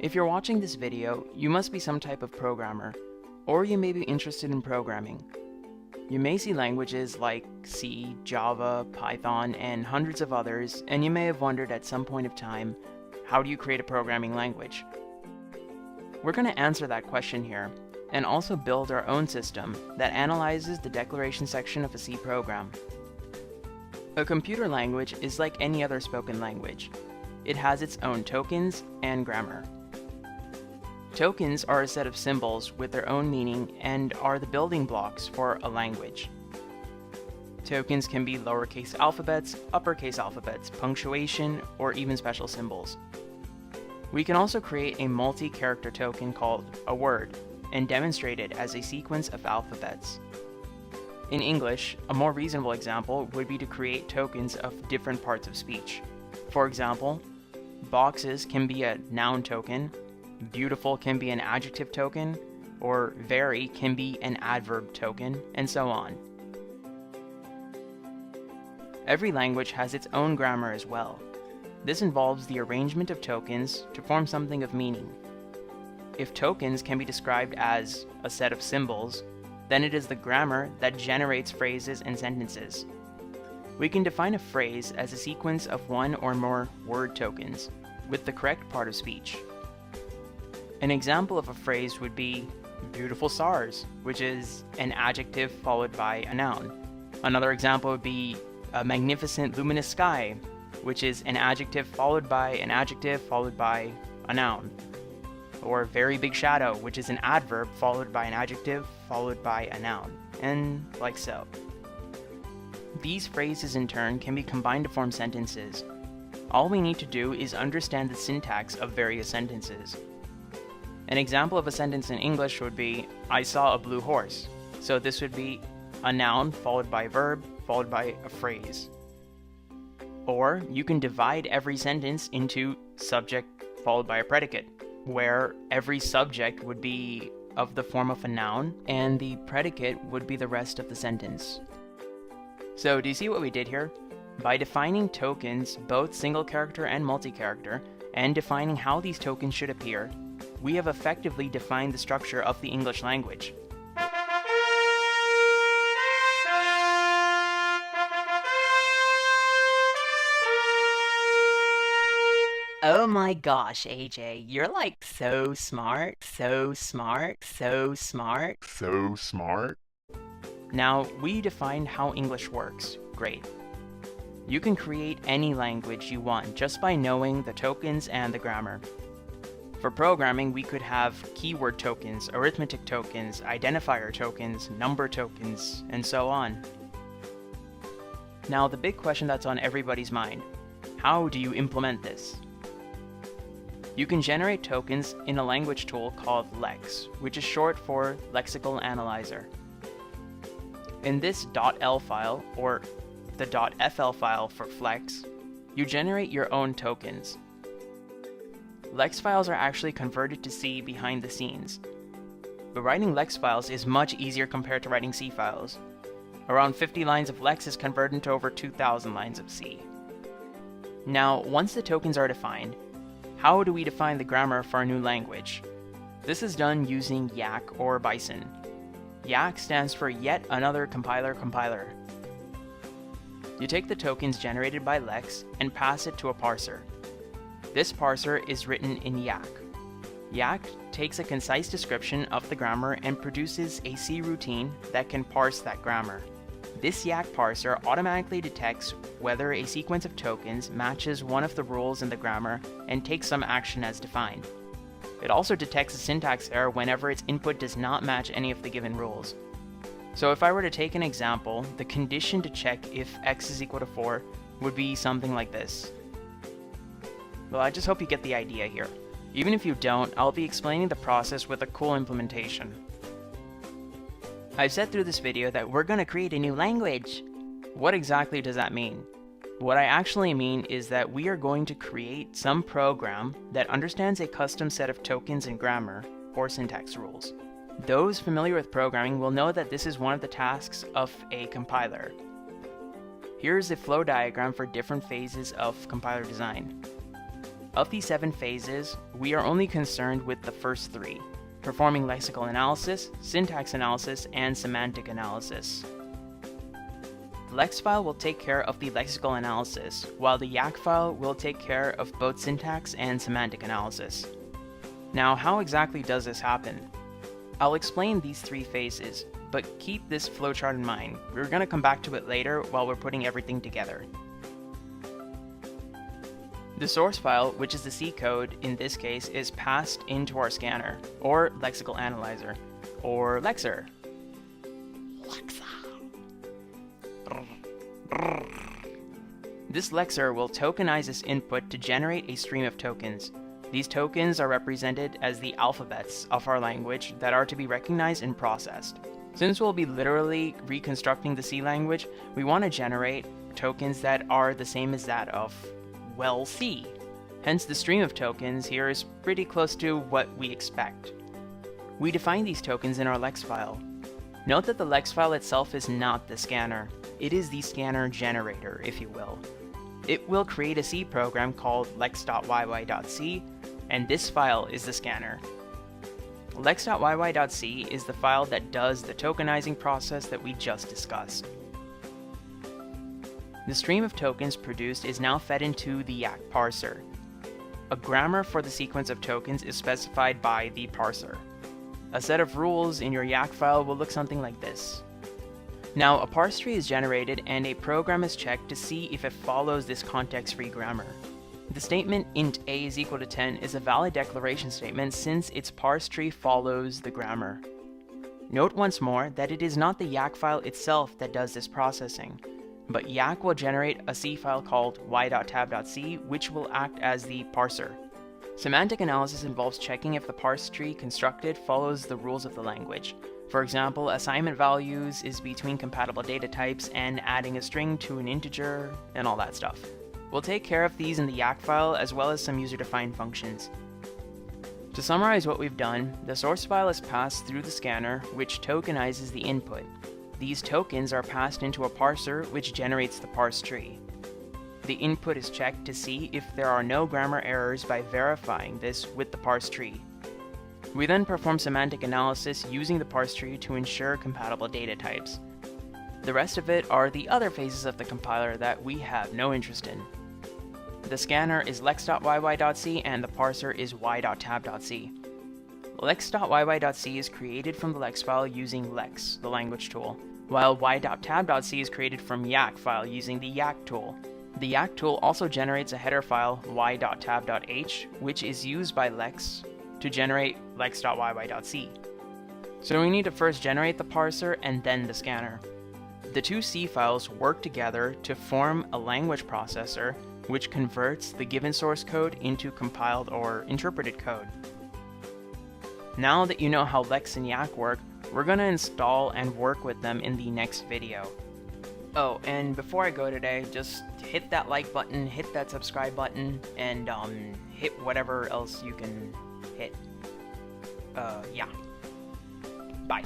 If you're watching this video, you must be some type of programmer, or you may be interested in programming. You may see languages like C, Java, Python, and hundreds of others, and you may have wondered at some point of time, how do you create a programming language? We're going to answer that question here, and also build our own system that analyzes the declaration section of a C program. A computer language is like any other spoken language. It has its own tokens and grammar. Tokens are a set of symbols with their own meaning and are the building blocks for a language. Tokens can be lowercase alphabets, uppercase alphabets, punctuation, or even special symbols. We can also create a multi-character token called a word and demonstrate it as a sequence of alphabets. In English, a more reasonable example would be to create tokens of different parts of speech. For example, boxes can be a noun token, beautiful can be an adjective token, or very can be an adverb token, and so on. Every language has its own grammar as well. This involves the arrangement of tokens to form something of meaning. If tokens can be described as a set of symbols, then it is the grammar that generates phrases and sentences. We can define a phrase as a sequence of one or more word tokens with the correct part of speech. An example of a phrase would be beautiful stars, which is an adjective followed by a noun. Another example would be a magnificent luminous sky, which is an adjective followed by an adjective followed by a noun. Or very big shadow, which is an adverb followed by an adjective followed by a noun, and like so. These phrases in turn can be combined to form sentences. All we need to do is understand the syntax of various sentences. An example of a sentence in English would be, I saw a blue horse. So this would be a noun followed by a verb followed by a phrase. Or you can divide every sentence into subject followed by a predicate, where every subject would be of the form of a noun and the predicate would be the rest of the sentence. So do you see what we did here? By defining tokens, both single character and multi-character, and defining how these tokens should appear, we have effectively defined the structure of the English language. Oh my gosh, AJ, you're like so smart, so smart, so smart. So smart. Now, we defined how English works. Great. You can create any language you want just by knowing the tokens and the grammar. For programming, we could have keyword tokens, arithmetic tokens, identifier tokens, number tokens, and so on. Now, the big question that's on everybody's mind: how do you implement this? You can generate tokens in a language tool called Lex, which is short for Lexical Analyzer. In this .l file, or the .fl file for Flex, you generate your own tokens. Lex files are actually converted to C behind the scenes, but writing Lex files is much easier compared to writing C files. Around 50 lines of Lex is converted into over 2,000 lines of C. Now, once the tokens are defined, how do we define the grammar for our new language? This is done using YAC or Bison. YAC stands for Yet Another Compiler. You take the tokens generated by Lex and pass it to a parser. This parser is written in YAC. YAC takes a concise description of the grammar and produces a C routine that can parse that grammar. This YAC parser automatically detects whether a sequence of tokens matches one of the rules in the grammar and takes some action as defined. It also detects a syntax error whenever its input does not match any of the given rules. So if I were to take an example, the condition to check if x is equal to 4 would be something like this. Well, I just hope you get the idea here. Even if you don't, I'll be explaining the process with a cool implementation. I've said through this video that we're going to create a new language. What exactly does that mean? What I actually mean is that we are going to create some program that understands a custom set of tokens and grammar, or syntax rules. Those familiar with programming will know that this is one of the tasks of a compiler. Here's a flow diagram for different phases of compiler design. Of these 7 phases, we are only concerned with the first 3, performing lexical analysis, syntax analysis, and semantic analysis. The lex file will take care of the lexical analysis, while the yak file will take care of both syntax and semantic analysis. Now, how exactly does this happen? I'll explain these 3 phases, but keep this flowchart in mind. We're going to come back to it later while we're putting everything together. The source file, which is the C code in this case, is passed into our scanner, or lexical analyzer, or Lexer. This Lexer will tokenize this input to generate a stream of tokens. These tokens are represented as the alphabets of our language that are to be recognized and processed. Since we'll be literally reconstructing the C language, we want to generate tokens that are the same as that of, well, C. Hence, the stream of tokens here is pretty close to what we expect. We define these tokens in our lex file. Note that the lex file itself is not the scanner. It is the scanner generator, if you will. It will create a C program called lex.yy.c, and this file is the scanner. lex.yy.c is the file that does the tokenizing process that we just discussed. The stream of tokens produced is now fed into the yak parser. A grammar for the sequence of tokens is specified by the parser. A set of rules in your yak file will look something like this. Now, a parse tree is generated and a program is checked to see if it follows this context-free grammar. The statement int a is equal to 10 is a valid declaration statement since its parse tree follows the grammar. Note once more that it is not the yak file itself that does this processing, but yak will generate a C file called y.tab.c, which will act as the parser. Semantic analysis involves checking if the parse tree constructed follows the rules of the language. For example, assignment values is between compatible data types and adding a string to an integer and all that stuff. We'll take care of these in the yak file as well as some user-defined functions. To summarize what we've done, the source file is passed through the scanner, which tokenizes the input. These tokens are passed into a parser, which generates the parse tree. The input is checked to see if there are no grammar errors by verifying this with the parse tree. We then perform semantic analysis using the parse tree to ensure compatible data types. The rest of it are the other phases of the compiler that we have no interest in. The scanner is lex.yy.c and the parser is y.tab.c. lex.yy.c is created from the lex file using lex, the language tool, while y.tab.c is created from yak file using the yak tool. The yak tool also generates a header file y.tab.h, which is used by lex to generate lex.yy.c. So we need to first generate the parser and then the scanner. The two C files work together to form a language processor which converts the given source code into compiled or interpreted code. Now that you know how lex and yak work, we're going to install and work with them in the next video. Oh, and before I go today, just hit that like button, hit that subscribe button, and hit whatever else you can hit. Yeah. Bye.